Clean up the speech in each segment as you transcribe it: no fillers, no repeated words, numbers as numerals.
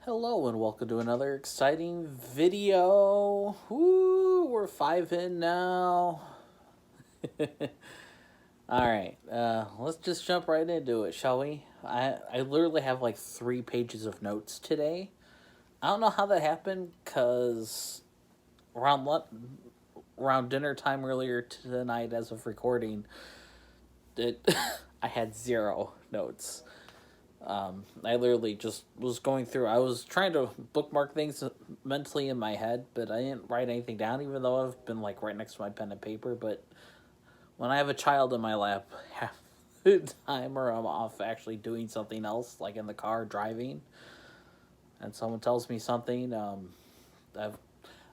Hello and welcome to another exciting video. Woo, we're 5 in now. Alright, let's just jump right into it, shall we? I literally have like 3 pages of notes today. I don't know how that happened, because around dinner time earlier tonight as of recording, I had 0 notes. I literally just was going through. I was trying to bookmark things mentally in my head, but I didn't write anything down, even though I've been like right next to my pen and paper. But when I have a child in my lap, half the time, or I'm off actually doing something else, like in the car driving, and someone tells me something, I've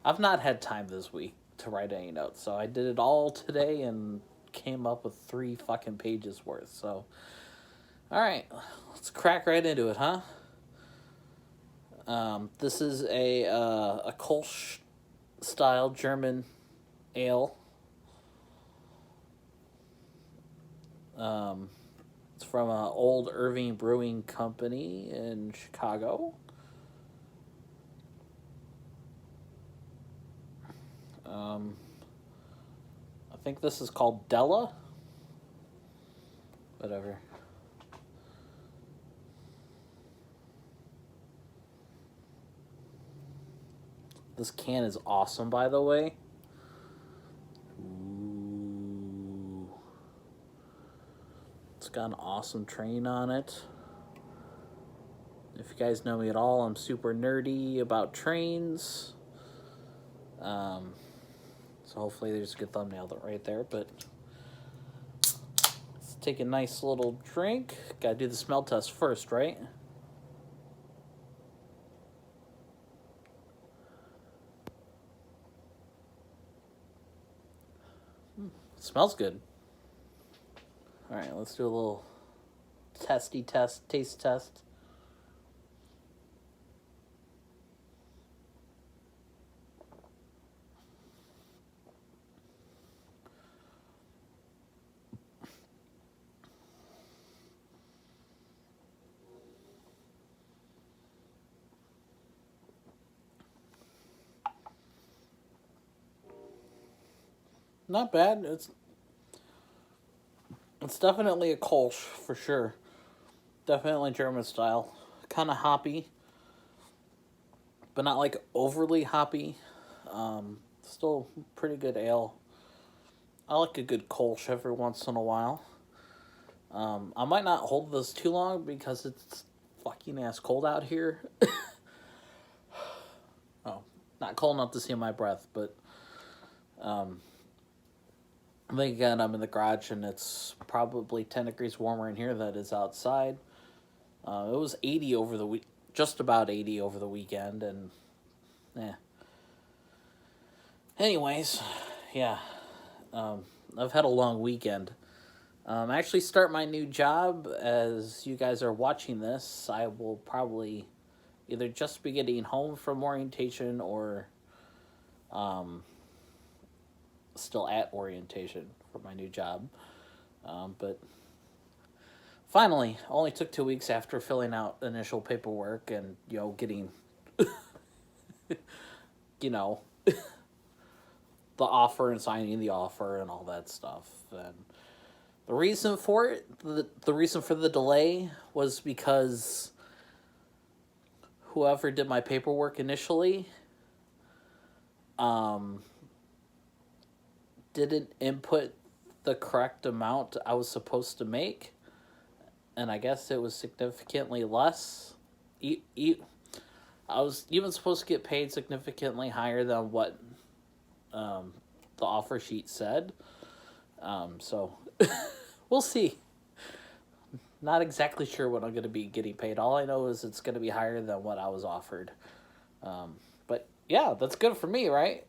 I've not had time this week to write any notes, so I did it all today and came up with 3 fucking pages worth. So, all right, let's crack right into it, huh? This is a Kolsch style German ale. It's from Old Irving Brewing Company in Chicago. I think this is called Della. Whatever. This can is awesome, by the way. Ooh. It's got an awesome train on it. If you guys know me at all, I'm super nerdy about trains. So hopefully there's a good thumbnail right there, but let's take a nice little drink. Gotta do the smell test first, right? Smells good. All right, let's do a little taste test. Not bad. It's definitely a Kolsch for sure. Definitely German style. Kind of hoppy, but not like overly hoppy. Still pretty good ale. I like a good Kolsch every once in a while. I might not hold this too long because it's fucking ass cold out here. Oh, not cold enough to see my breath, but then again, I'm in the garage and it's probably 10 degrees warmer in here than it is outside. It was 80 over the week, just about 80 over the weekend, and anyways, yeah. I've had a long weekend. I actually start my new job as you guys are watching this. I will probably either just be getting home from orientation or still at orientation for my new job. But finally, only took 2 weeks after filling out initial paperwork and, getting, the offer and signing the offer and all that stuff. And the reason for it, the reason for the delay was because whoever did my paperwork initially didn't input the correct amount I was supposed to make, and I guess it was significantly less. I was even supposed to get paid significantly higher than what the offer sheet said. So we'll see. Not exactly sure what I'm going to be getting paid. All I know is it's going to be higher than what I was offered. But yeah, that's good for me, right?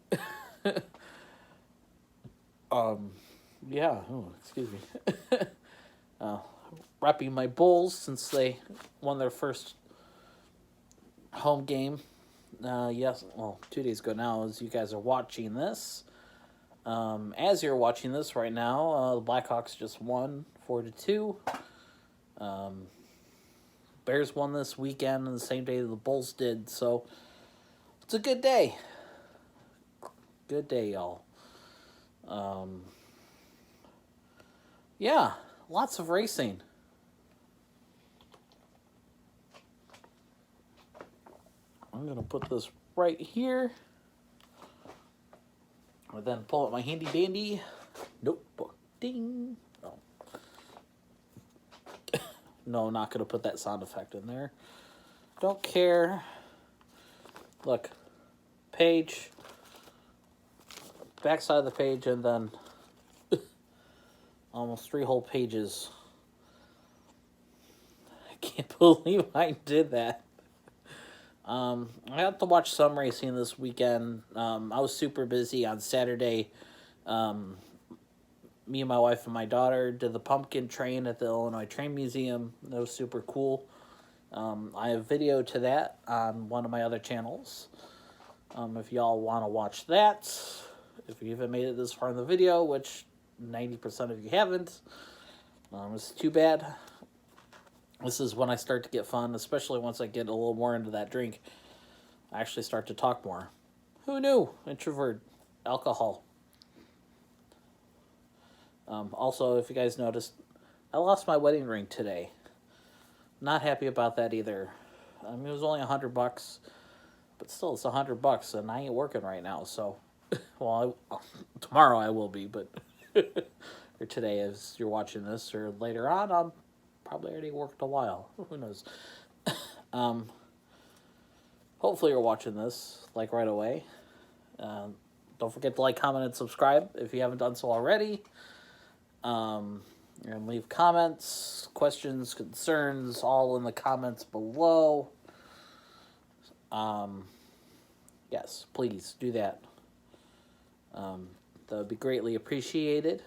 Yeah. Oh, excuse me. Repping my Bulls since they won their first home game. Yes, well, 2 days ago now, as you guys are watching this. As you're watching this right now, the Blackhawks just won 4-2. Bears won this weekend on the same day the Bulls did, so it's a good day. Good day, y'all. Yeah, lots of racing. I'm going to put this right here. And then pull out my handy dandy notebook. Ding. Oh. No, not going to put that sound effect in there. Don't care. Look. Page. Backside of the page, and then almost 3 whole pages. I can't believe I did that. I got to watch some racing this weekend. I was super busy on Saturday. Me and my wife and my daughter did the pumpkin train at the Illinois Train Museum. That was super cool. I have video to that on one of my other channels. If y'all want to watch that, if you haven't made it this far in the video, which 90% of you haven't, it's too bad. This is when I start to get fun, especially once I get a little more into that drink. I actually start to talk more. Who knew? Introvert. Alcohol. Also, if you guys noticed, I lost my wedding ring today. Not happy about that either. I mean, it was only $100, but still, it's $100, and I ain't working right now, so... Well, tomorrow I will be, but... or today, as you're watching this, or later on, I'll probably already worked a while. Who knows? Hopefully you're watching this, like, right away. Don't forget to like, comment, and subscribe if you haven't done so already. And leave comments, questions, concerns, all in the comments below. Yes, please do that. That would be greatly appreciated.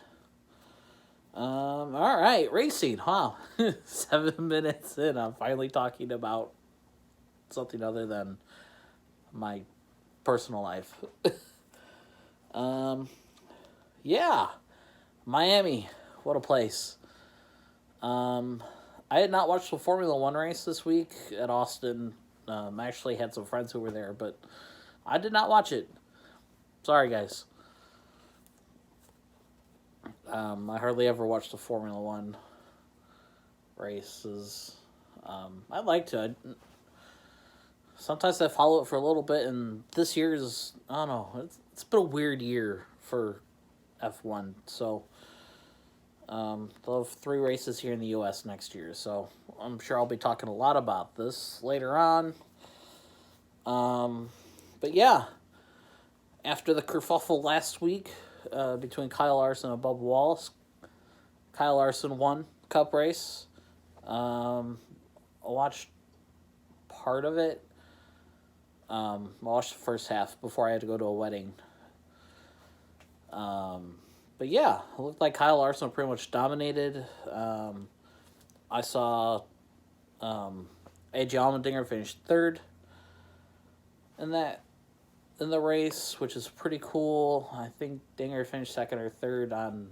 All right, racing. Wow, 7 minutes in, I'm finally talking about something other than my personal life. Yeah, Miami, what a place. I had not watched the Formula One race this week at Austin. I actually had some friends who were there, but I did not watch it. Sorry, guys. I hardly ever watch the Formula One races. I'd like to. Sometimes I follow it for a little bit, and this year is, I don't know, it's been a weird year for F1. So, they'll have 3 races here in the U.S. next year, so I'm sure I'll be talking a lot about this later on. But yeah, after the kerfuffle last week between Kyle Larson and Bubba Wallace, Kyle Larson won Cup race. I watched part of it. I watched the first half before I had to go to a wedding. But yeah, it looked like Kyle Larson pretty much dominated. I saw AJ Allmendinger finish 3rd in the race, which is pretty cool. I think Dinger finished 2nd or 3rd on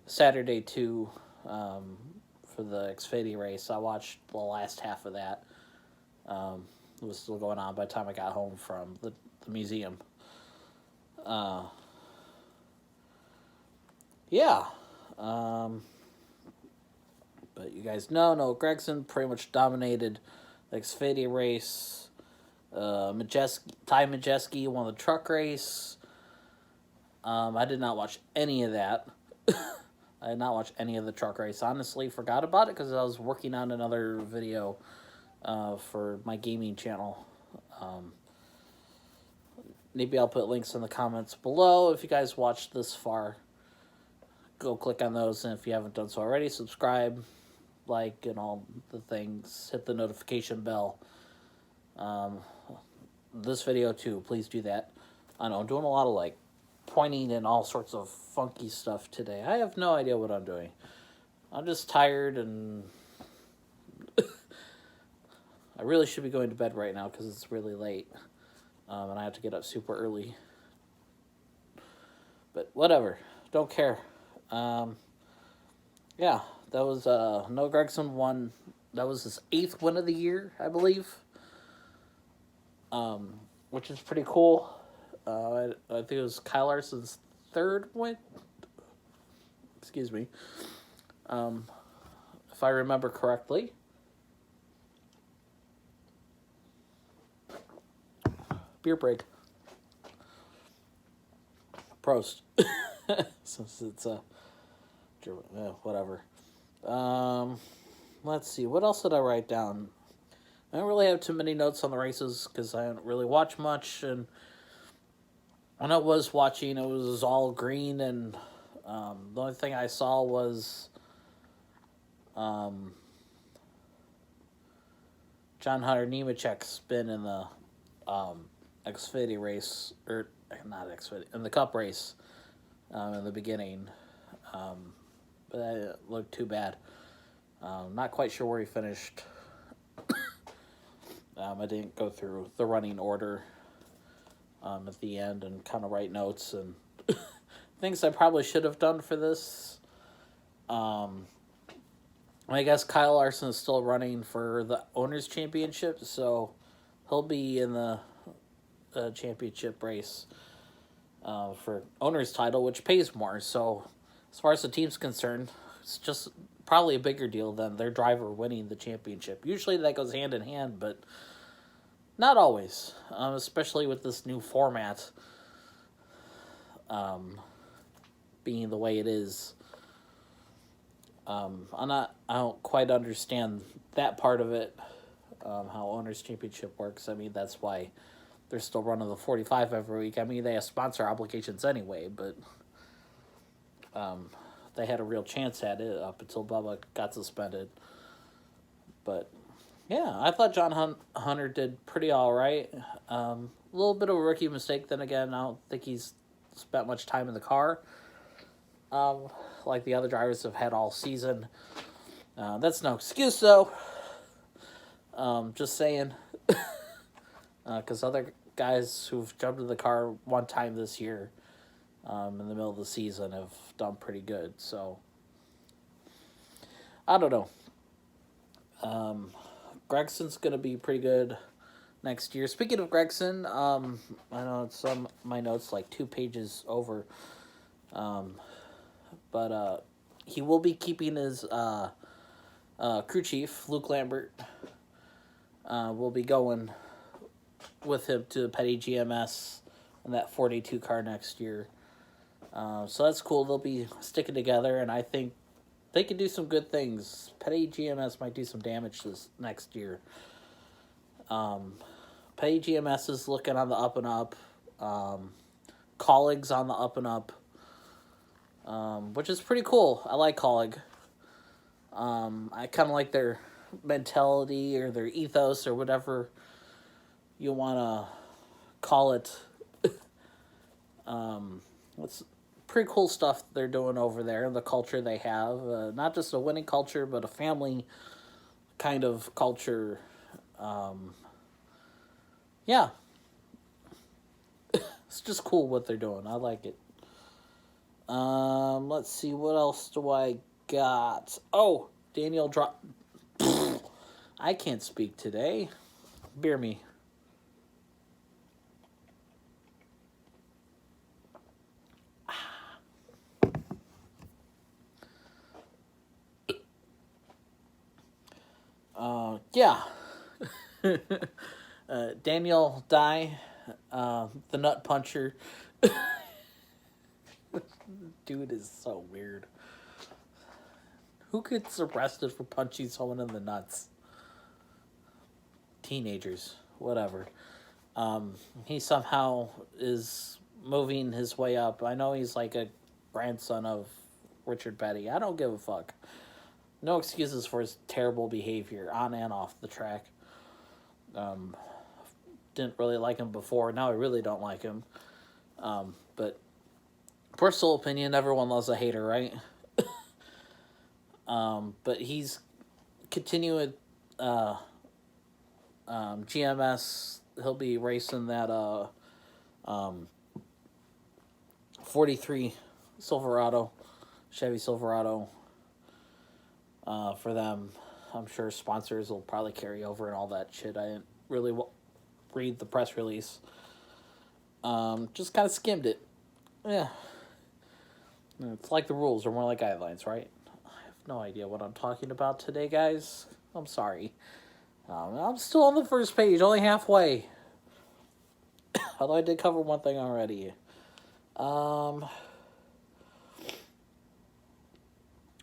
Saturday too, for the Xfinity race. I watched the last half of that. It was still going on by the time I got home from the museum. Yeah. But you guys know Noah Gragson pretty much dominated the Xfinity race. Ty Majeski won the truck race. I did not watch any of that. I did not watch any of the truck race. Honestly, forgot about it because I was working on another video for my gaming channel. Maybe I'll put links in the comments below if you guys watched this far. Go click on those, and if you haven't done so already, subscribe, like, and all the things. Hit the notification bell. This video too, please do that. I know I'm doing a lot of like pointing and all sorts of funky stuff today. I have no idea what I'm doing. I'm just tired, and I really should be going to bed right now because it's really late, and I have to get up super early. But whatever, don't care. Yeah, that was Noah Gragson won That was his 8th win of the year, I believe, which is pretty cool. I think it was Kyle Larson's 3rd win. Excuse me. If I remember correctly. Beer break. Prost. Since it's whatever. Let's see. What else did I write down? I don't really have too many notes on the races because I don't really watch much. And when I was watching, it was all green. And the only thing I saw was John Hunter Nemechek spin in the Xfinity race, or not Xfinity, in the Cup race in the beginning. But that looked too bad. Not quite sure where he finished. I didn't go through the running order at the end and kind of write notes and things I probably should have done for this. I guess Kyle Larson is still running for the Owners' Championship, so he'll be in the championship race for Owners' title, which pays more. So as far as the team's concerned, it's just probably a bigger deal than their driver winning the championship. Usually that goes hand in hand, but not always, especially with this new format being the way it is. I don't quite understand that part of it, how Owners' Championship works. I mean, that's why they're still running the 45 every week. I mean, they have sponsor obligations anyway, but they had a real chance at it up until Bubba got suspended. But yeah, I thought John Hunter did pretty all right. A little bit of a rookie mistake. Then again, I don't think he's spent much time in the car, like the other drivers have had all season. That's no excuse, though. Just saying. Because other guys who've jumped in the car one time this year in the middle of the season have done pretty good. So, I don't know. Gregson's going to be pretty good next year. Speaking of Gregson, I know it's some my notes like 2 pages over. But he will be keeping his crew chief, Luke Lambert. Will be going with him to Petty GMS in that 42 car next year. So that's cool. They'll be sticking together, and I think they could do some good things. Petty GMS might do some damage this next year. Petty GMS is looking on the up and up. Colleagues on the up and up. Which is pretty cool. I like Colleague. I kind of like their mentality or their ethos or whatever you want to call it. It's pretty cool stuff they're doing over there, the culture they have. Not just a winning culture, but a family kind of culture. Yeah. It's just cool what they're doing. I like it. Let's see, what else do I got? Oh, Daniel dropped. I can't speak today. Beer me. Yeah. Daniel Dye, the nut puncher. Dude is so weird. Who gets arrested for punching someone in the nuts? Teenagers, whatever. He somehow is moving his way up. I know he's like a grandson of Richard Petty. I don't give a fuck. No excuses for his terrible behavior on and off the track. Didn't really like him before. Now I really don't like him. But personal opinion, everyone loves a hater, right? But he's continuing GMS. He'll be racing that 43 Silverado, Chevy Silverado, for them. I'm sure sponsors will probably carry over and all that shit. I didn't really read the press release. Just kind of skimmed it. Yeah. It's like the rules are more like guidelines, right? I have no idea what I'm talking about today, guys. I'm sorry. I'm still on the first page, only halfway. Although I did cover one thing already. Oh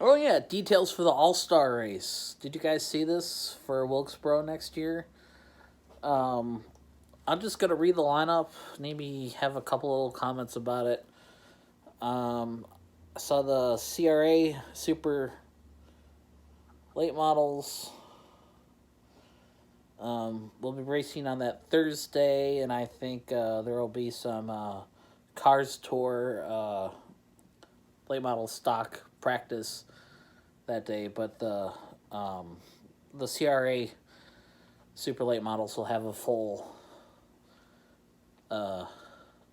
yeah, details for the All-Star race. Did you guys see this for Wilkesboro next year? I'm just gonna read the lineup, maybe have a couple little comments about it. I saw the CRA Super Late Models. We'll be racing on that Thursday, and I think there will be some Cars Tour late model stock practice that day. But the CRA Super Late Models will have a full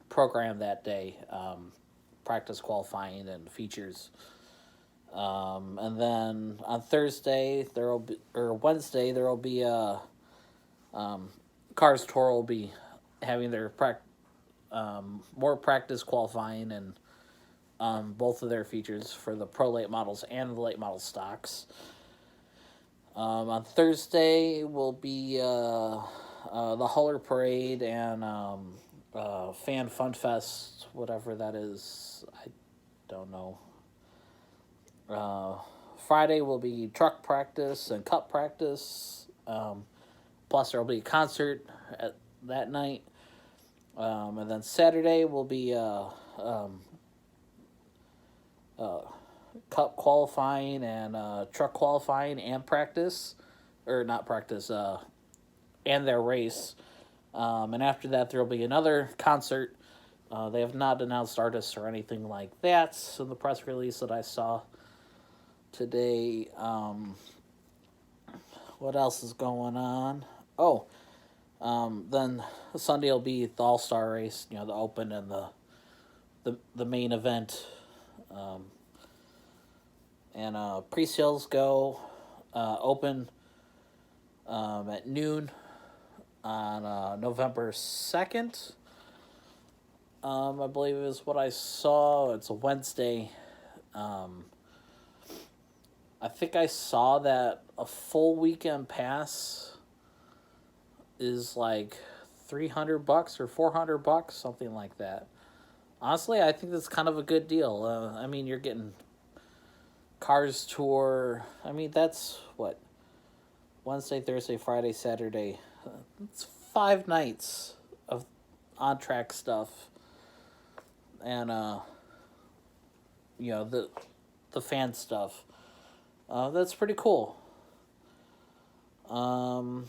program that day, practice, qualifying, and features. And then on Thursday Wednesday there will be Cars Tour will be having their more practice, qualifying, and both of their features for the pro late models and the late model stocks. On Thursday will be the Huller Parade and Fan Fun Fest, whatever that is. I don't know. Friday will be truck practice and cup practice. Plus there will be a concert that night. And then Saturday will be cup qualifying and truck qualifying and practice. Or not practice, and their race. And after that there will be another concert. They have not announced artists or anything like that in the press release that I saw today. What else is going on? Then Sunday will be the All-Star race, the Open and the main event. And pre-sales go open at noon on November 2nd. I believe is what I saw. It's a Wednesday. I think I saw that a full weekend pass is like $300 or $400, something like that. Honestly, I think that's kind of a good deal. I mean, you're getting Cars Tour. I mean, that's what? Wednesday, Thursday, Friday, Saturday. It's 5 nights of on-track stuff. And, the fan stuff. That's pretty cool. One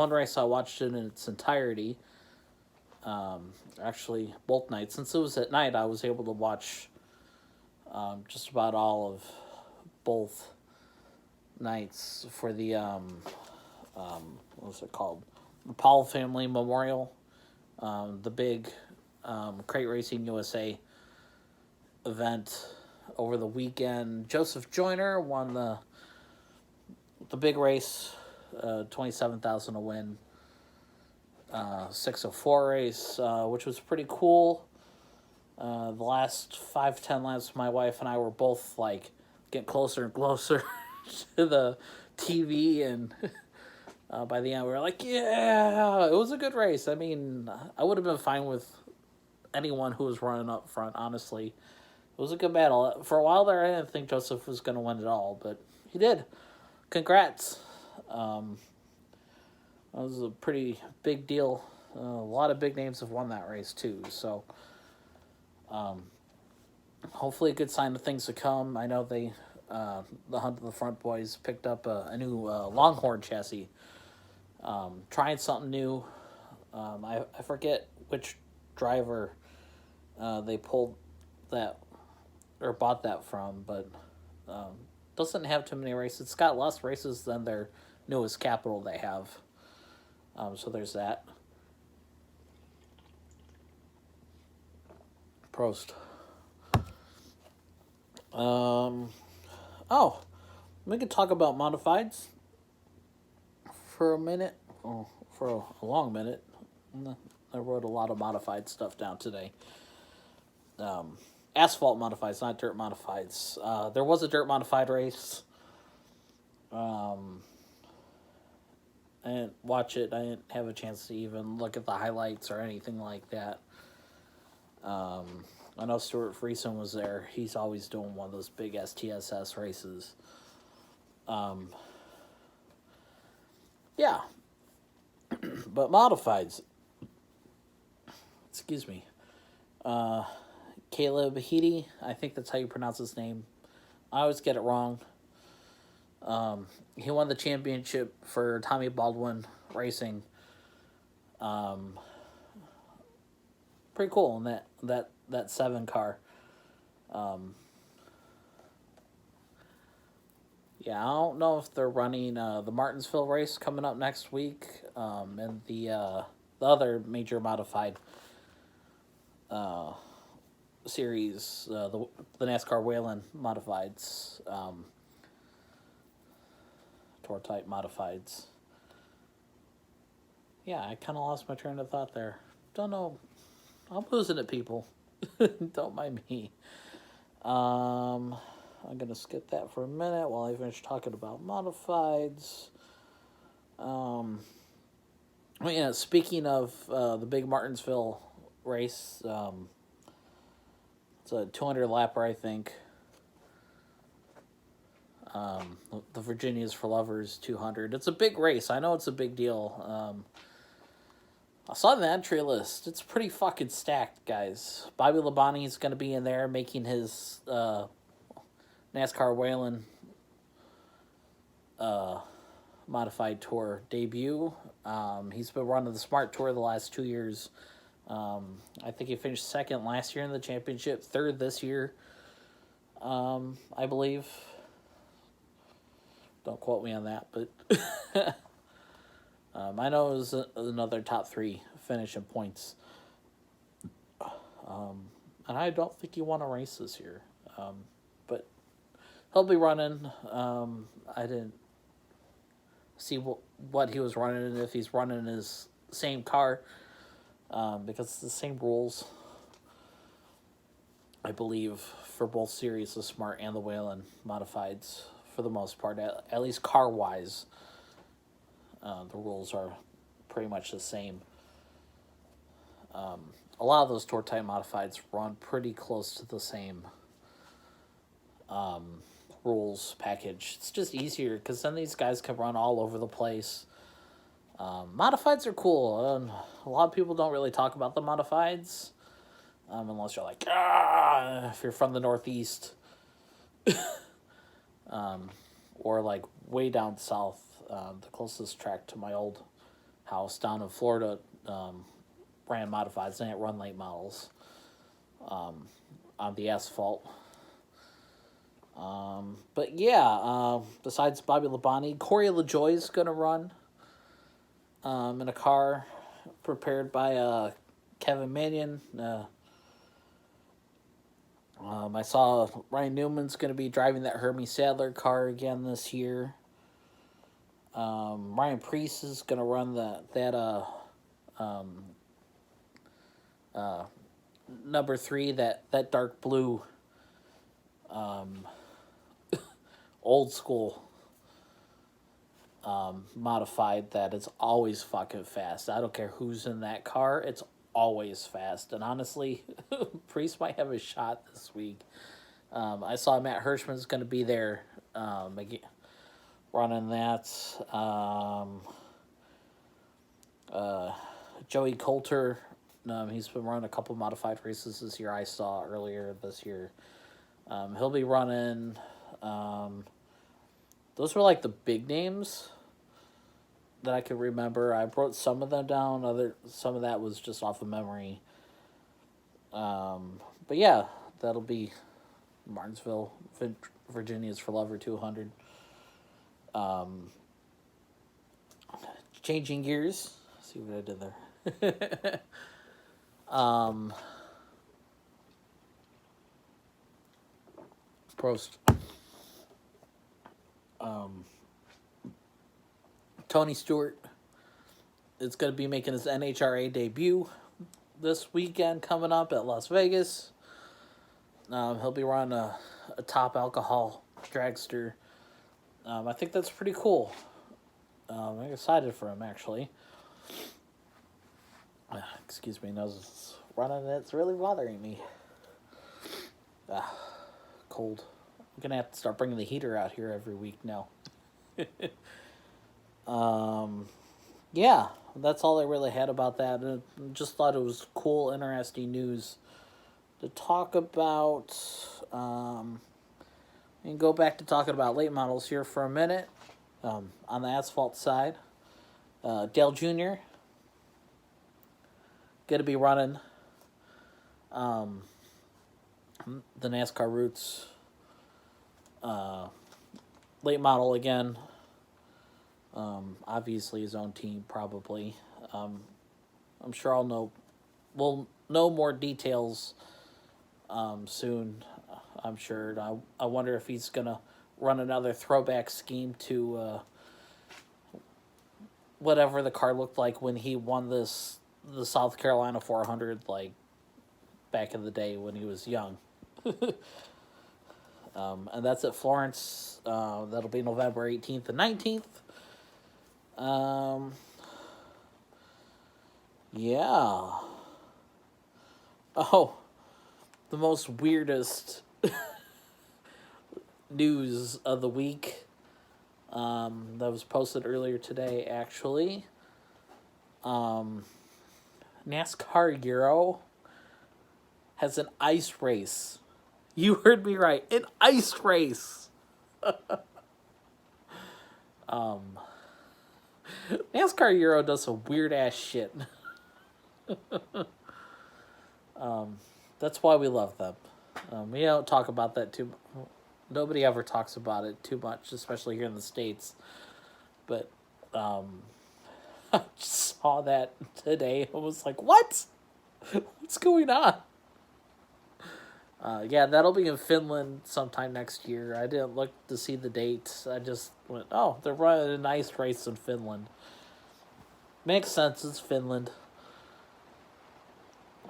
race I watched in its entirety. Actually, both nights. Since it was at night, I was able to watch just about all of both nights for the what's it called? The Powell Family Memorial, the big Crate Racing USA event over the weekend. Joseph Joyner won the big race, $27,000 to win. 604 race, which was pretty cool. The last 5-10 laps, my wife and I were both like getting closer and closer to the TV, and by the end we were like, yeah, it was a good race. I mean, I would have been fine with anyone who was running up front, honestly. It was a good battle. For a while there, I didn't think Joseph was going to win it all, but he did. Congrats. That was a pretty big deal. A lot of big names have won that race too, so hopefully a good sign of things to come. I know the Hunt of the Front boys picked up a new Longhorn chassis, trying something new. I forget which driver they pulled that or bought that from, but doesn't have too many races. It's got less races than their newest Capital they have. So there's that. Prost. Um, oh, we could talk about modifieds for a minute. Oh, for a long minute. I wrote a lot of modified stuff down today. Um, Asphalt modifieds, not dirt modifieds. There was a dirt modified race. Um, I didn't watch it. I didn't have a chance to even look at the highlights or anything like that. I know Stuart Friesen was there. He's always doing one of those big STSS races. Yeah, but modifieds. Excuse me. Caleb Heady, I think that's how you pronounce his name. I always get it wrong. He won the championship for Tommy Baldwin Racing. Pretty cool in that 7 car. Yeah, I don't know if they're running the Martinsville race coming up next week, and the other major modified series, the NASCAR Whelen modifieds, tour type modifieds. Yeah, I kind of lost my train of thought there. Don't know. I'm losing it, people. Don't mind me. I'm gonna skip that for a minute while I finish talking about modifieds. Yeah, speaking of the big Martinsville race, it's a 200 lapper, I think. The Virginia's for Lovers 200. It's a big race. I know it's a big deal. I saw the entry list. It's pretty fucking stacked, guys. Bobby Labonte's going to be in there making his NASCAR Whelen modified tour debut. He's been running the Smart Tour the last 2 years. I think he finished second last year in the championship, third this year, I believe. Don't quote me on that, but I know it was another top 3 finish in points. And I don't think he won a race this year. But he'll be running. I didn't see what he was running, if he's running his same car, because it's the same rules, I believe, for both series, the Smart and the Whelen modifieds, for the most part, at least car-wise. The rules are pretty much the same. A lot of those tour type modifieds run pretty close to the same rules package. It's just easier because then these guys can run all over the place. Modifieds are cool. A lot of people don't really talk about the modifieds, unless you're like, if you're from the Northeast, or like way down south. The closest track to my old house down in Florida ran modifieds. They didn't run late models on the asphalt. But yeah, besides Bobby Labonte, Corey LaJoie's going to run in a car prepared by Kevin Manion. I saw Ryan Newman's going to be driving that Hermie Sadler car again this year. Ryan Preece is going to run number 3, that dark blue old school modified that is always fucking fast. I don't care who's in that car, it's always fast. And honestly, Priest might have a shot this week. I saw Matt Hirschman's going to be there running that. Joey Coulter, he's been running a couple modified races this year. I saw earlier this year. He'll be running. Those were like the big names that I could remember. I wrote some of them down. Some of that was just off of memory. But yeah, that'll be Martinsville, Virginia's for Lover 200. Changing gears. See what I did there. Prost. Tony Stewart is going to be making his NHRA debut this weekend coming up at Las Vegas. He'll be running a top alcohol dragster. I think that's pretty cool. I'm excited for him, actually. Excuse me, nose is running and it's really bothering me. Cold. I'm going to have to start bringing the heater out here every week now. Yeah, that's all I really had about that. I just thought it was cool, interesting news to talk about. And go back to talking about late models here for a minute. On the asphalt side, Dale Jr. going to be running the NASCAR Roots late model again. Obviously his own team, probably. I'm sure we'll know more details soon, I'm sure. I wonder if he's going to run another throwback scheme to whatever the car looked like when he won the South Carolina 400, like, back in the day when he was young. And that's at Florence. That'll be November 18th and 19th. Yeah. Oh, the most weirdest news of the week that was posted earlier today, actually. NASCAR Euro has an ice race. You heard me right. An ice race. NASCAR Euro does some weird ass shit. That's why we love them. We don't talk about that too much. Nobody ever talks about it too much, especially here in the States. But I just saw that today. I was like, what? What's going on? Yeah, that'll be in Finland sometime next year. I didn't look to see the dates. I just went, oh, they're running an ice race in Finland. Makes sense, it's Finland.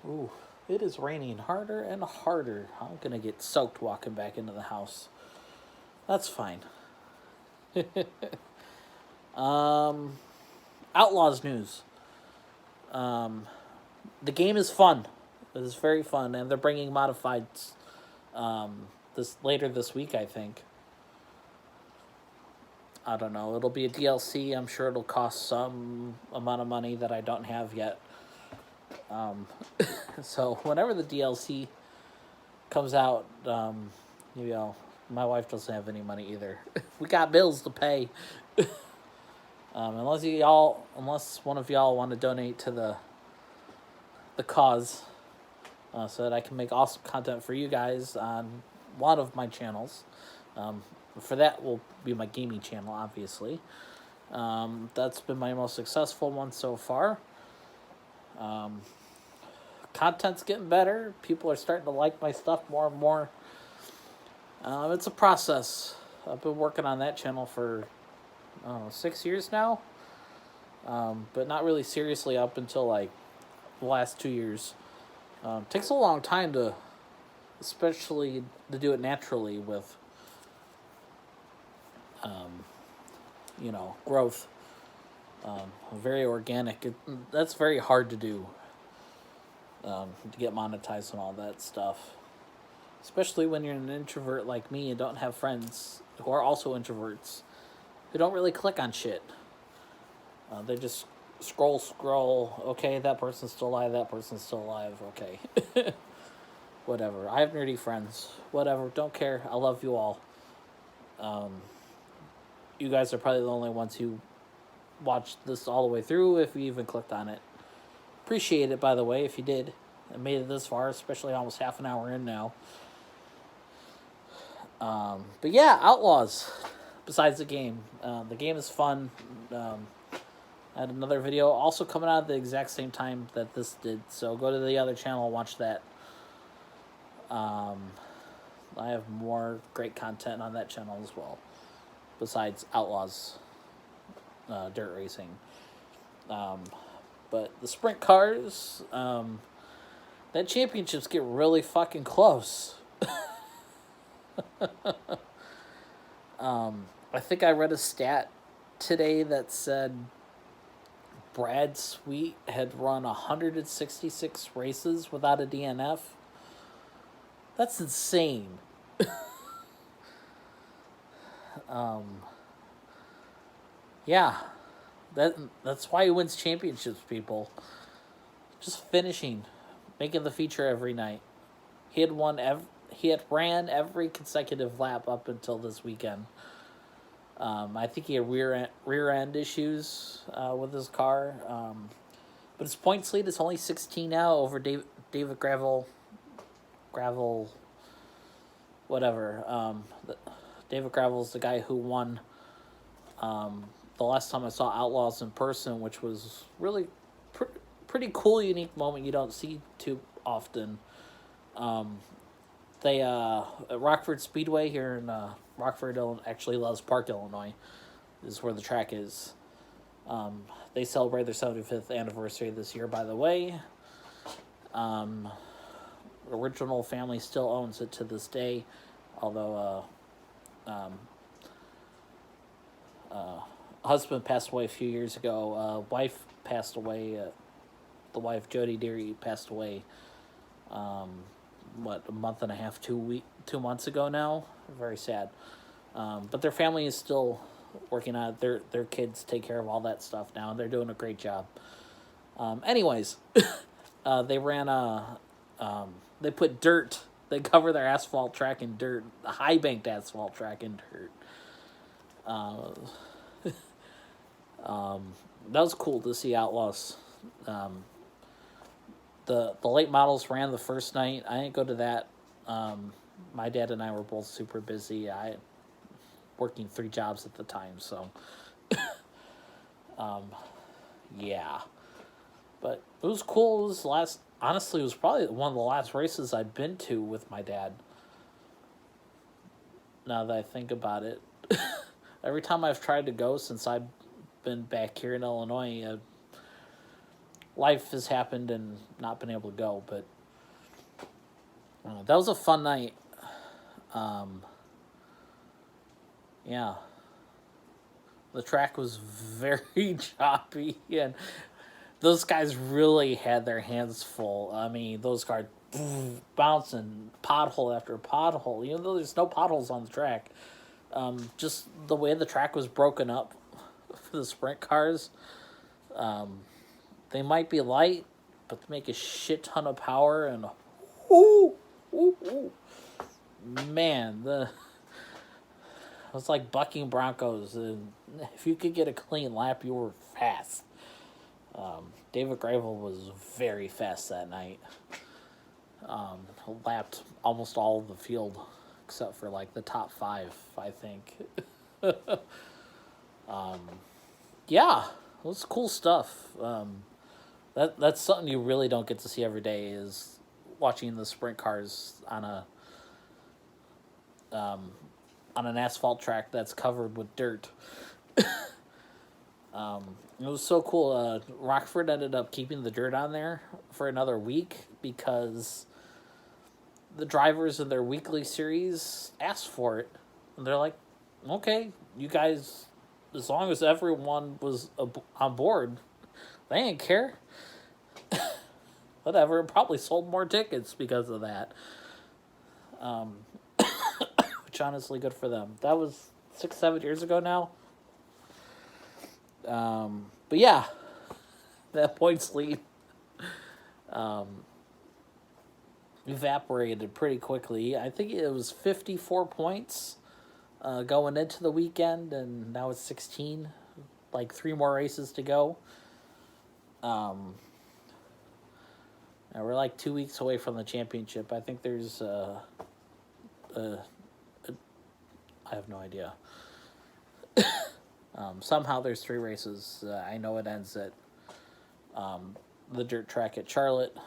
Ooh, it is raining harder and harder. I'm going to get soaked walking back into the house. That's fine. Outlaws news. The game is fun. It is very fun, and they're bringing modifieds later this week, I think. I don't know. It'll be a DLC. I'm sure it'll cost some amount of money that I don't have yet. So whenever the DLC comes out, my wife doesn't have any money either. We got bills to pay. Unless one of y'all want to donate to the cause, so that I can make awesome content for you guys on one of my channels. For that will be my gaming channel, obviously. That's been my most successful one so far. Content's getting better. People are starting to like my stuff more and more. It's a process. I've been working on that channel for 6 years now, but not really seriously up until like the last 2 years. Takes a long time especially to do it naturally with growth. Very organic. That's very hard to do, to get monetized and all that stuff. Especially when you're an introvert like me and don't have friends who are also introverts, who don't really click on shit. They just scroll. Okay, that person's still alive. That person's still alive. Okay. Whatever. I have nerdy friends. Whatever. Don't care. I love you all. You guys are probably the only ones who watched this all the way through, if you even clicked on it. Appreciate it, by the way, if you did and made it this far, especially almost half an hour in now. But yeah, Outlaws. Besides the game is fun. I had another video also coming out at the exact same time that this did, so go to the other channel and watch that. I have more great content on that channel as well, besides Outlaws dirt racing. But the sprint cars, that championships get really fucking close. I think I read a stat today that said Brad Sweet had run 166 races without a DNF. That's insane. Yeah, that's why he wins championships, people. Just finishing, making the feature every night. He had ran every consecutive lap up until this weekend. I think he had rear end issues with his car, but his points lead is only 16 now over David Gravel, whatever. David Gravel's the guy who won the last time I saw Outlaws in person, which was really pretty cool, unique moment you don't see too often. They at Rockford Speedway here in Rockford, actually Loves Park, Illinois, is where the track is. They celebrate their 75th anniversary this year, by the way. Original family still owns it to this day, although husband passed away a few years ago. Wife passed away. The wife, Jody Deary, passed away. A month and a half, 2 months ago now. Very sad. But their family is still working on it. Their kids take care of all that stuff now, and they're doing a great job. Anyways, they ran they put dirt. They cover their asphalt track in dirt, the high banked asphalt track in dirt. That was cool to see Outlaws. The late models ran the first night. I didn't go to that. My dad and I were both super busy. I working 3 jobs at the time, so yeah. But it was cool. It was honestly, it was probably one of the last races I'd been to with my dad. Now that I think about it, every time I've tried to go since I've been back here in Illinois, life has happened and not been able to go. But that was a fun night. Yeah. The track was very choppy, and those guys really had their hands full. I mean, those cars bouncing pothole after pothole. Even though there's no potholes on the track, just the way the track was broken up for the sprint cars, they might be light, but they make a shit ton of power, and man, it was like bucking Broncos. And if you could get a clean lap, you were fast. David Gravel was very fast that night. Lapped almost all of the field except for like the top 5, I think. Yeah, it was cool stuff. That's something you really don't get to see every day, is watching the sprint cars on an asphalt track that's covered with dirt. It was so cool. Rockford ended up keeping the dirt on there for another week because the drivers in their weekly series asked for it. And they're like, okay, you guys, as long as everyone was on board, they didn't care. Whatever, it probably sold more tickets because of that. Which honestly, good for them. That was 6-7 years ago now. But yeah, that points lead evaporated pretty quickly. I think it was 54 points going into the weekend, and now it's 16. Like 3 more races to go. And we're like 2 weeks away from the championship. I think there's I have no idea. Somehow there's 3 races. I know it ends at the dirt track at Charlotte.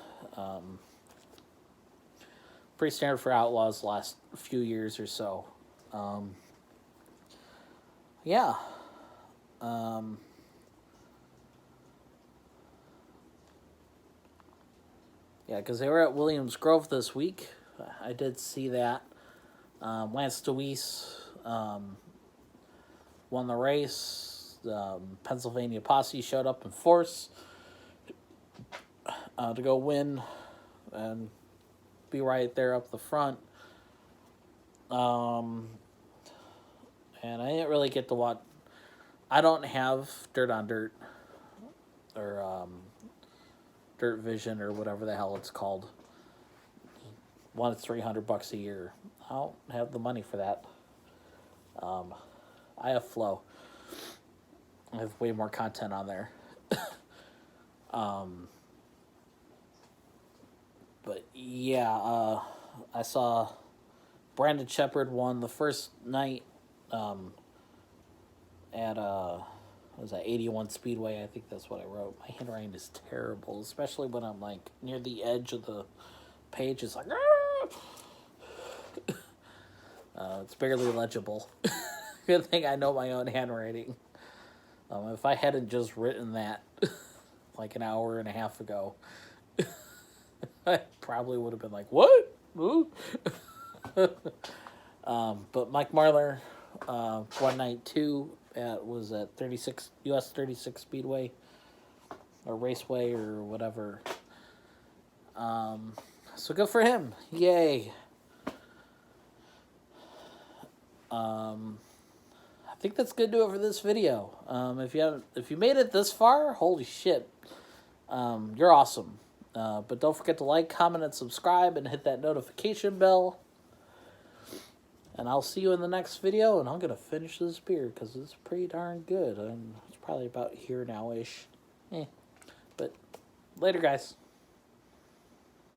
pretty standard for Outlaws the last few years or so. Yeah. Yeah, because they were at Williams Grove this week. I did see that. Lance DeWeese won the race. Pennsylvania Posse showed up in force to go win and be right there up the front. And I didn't really get to watch. I don't have Dirt on Dirt or Dirt Vision or whatever the hell it's called. One, it's $300 a year. I don't have the money for that. I have Flow. I have way more content on there. But yeah, I saw Brandon Shepard won the first night at was that 81 Speedway? I think that's what I wrote. My handwriting is terrible, especially when I'm like near the edge of the page. It's like it's barely legible. Good thing I know my own handwriting. If I hadn't just written that like an hour and a half ago, I probably would have been like, what? But Mike Marlar won night 2 was at 36 US 36 Speedway or Raceway or whatever. So good for him. Yay. I think that's gonna do it for this video. If you made it this far, holy shit, you're awesome. But don't forget to like, comment, and subscribe, and hit that notification bell. And I'll see you in the next video, and I'm gonna finish this beer because it's pretty darn good. It's probably about here now-ish. But later, guys.